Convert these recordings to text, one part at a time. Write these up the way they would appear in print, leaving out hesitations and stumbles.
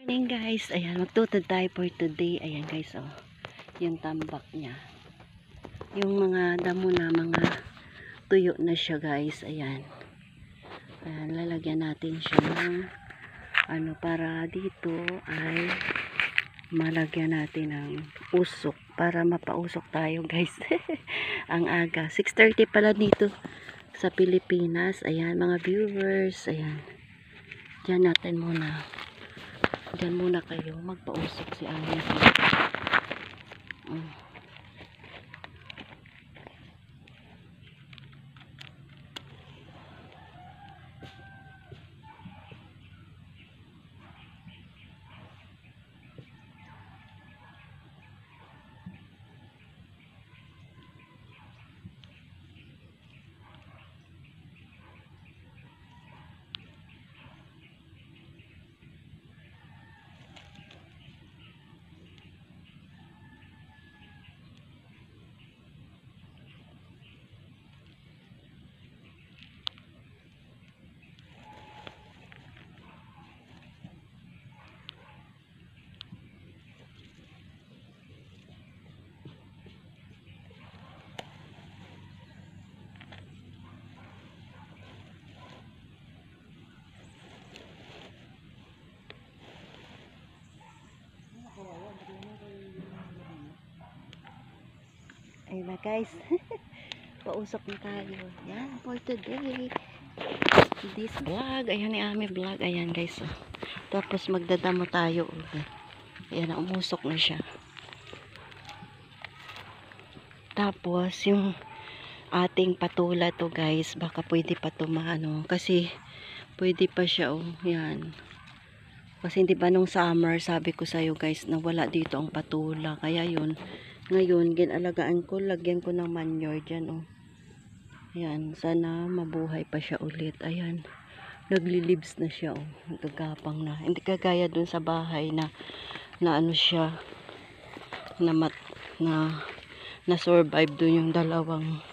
Morning guys, ayan, magtutod tayo for today. Ayan guys, oh, yung tambak niya, yung mga damo na mga tuyo na siya guys. Ayan, ayan, lalagyan natin siya ng ano, para dito ay malagyan natin ng usok, para mapausok tayo guys. Ang aga, 6:30 pala dito sa Pilipinas. Ayan mga viewers, ayan, dyan natin muna. Diyan muna kayo, magpausok si Anya. Ayun na guys, pausok na tayo. Yan, for today, this vlog. Ayan ni Ami vlog. Ayan guys, oh. Tapos magdadamo tayo ulit. Ayan na, umusok na siya. Tapos yung ating patula to guys, baka pwede pa to maano, kasi pwede pa siya, oh. Yan, kasi hindi ba nung summer sabi ko sa'yo guys na wala dito ang patula, kaya yun ngayon ginalagaan ko, lagyan ko ng manure dyan, oh. Ayan, sana mabuhay pa siya ulit. Ayan, nagli-leaves na siya, oh. Nagagapang na, hindi kagaya dun sa bahay na ano siya, na survive dun yung dalawang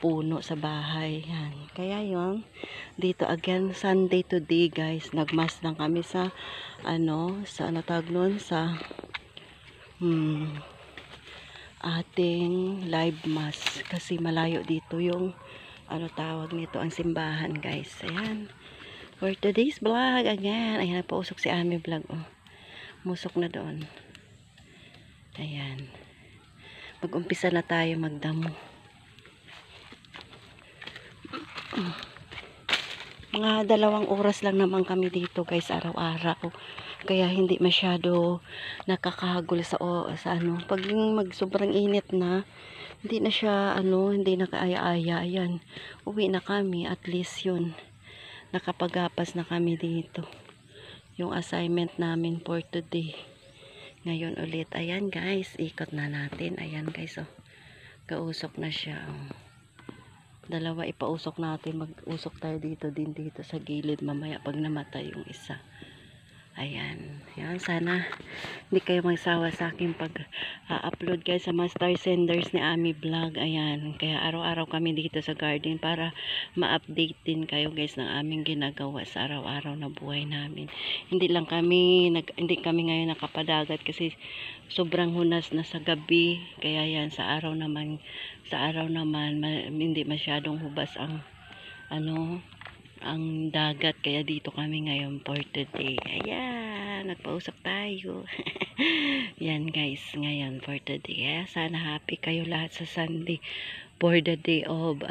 puno sa bahay. Yan, kaya yun, dito again, Sunday today guys, nagmas lang kami sa ano tawag nun, sa ating live mass, kasi malayo dito yung ano tawag nito, ang simbahan guys. Ayan, for today's vlog again, ayan, pausok si Ami vlog, oh. Musok na doon. Ayan, mag-umpisa na tayo magdamo. Mga 2 oras lang naman kami dito guys, araw-araw, kaya hindi masyado nakakahagol sa ano, pag sobrang init na, hindi na siya ano, hindi na kaaya-aya. Ayan, uwi na kami, at least yun, nakapagapas na kami dito yung assignment namin for today. Ngayon ulit, ayan guys, ikot na natin. Ayan guys, oh, kausok na siya, oh. 2 ipausok natin, mag-usok tayo dito din, dito sa gilid mamaya pag namatay yung isa. Ayan, yan, sana hindi kayo magsawa sa akin pag upload guys sa mga star senders ni Ami vlog. Ayan, kaya araw-araw kami dito sa garden para ma-update din kayo guys ng aming ginagawa sa araw-araw na buhay namin. Hindi kami ngayon nakapadagat kasi sobrang hunas na sa gabi, kaya yan, sa araw naman hindi masyadong hubas ang ano, ang dagat, kaya dito kami ngayon for today. Ayan, nagpausap tayo. Yan guys, ngayon for today. Kaya sana happy kayo lahat sa Sunday for the day of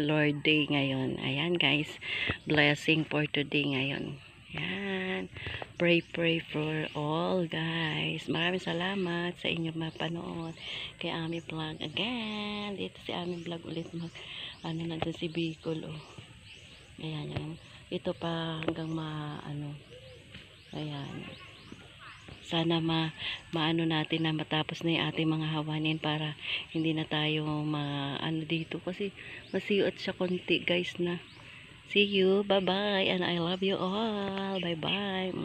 Lord Day ngayon. Ayan guys, blessing for today ngayon. Yan, pray for all guys. Maraming salamat sa inyong mapanood kay Ami vlog again. Dito si Ami vlog ulit nandun si Bicol, oh. Ayan, yan. Ito pa hanggang ayan. Sana maano natin na matapos na yung ating mga hawanin para hindi na tayo dito, kasi masiot siya konti guys na. See you, bye bye, and I love you all. Bye bye.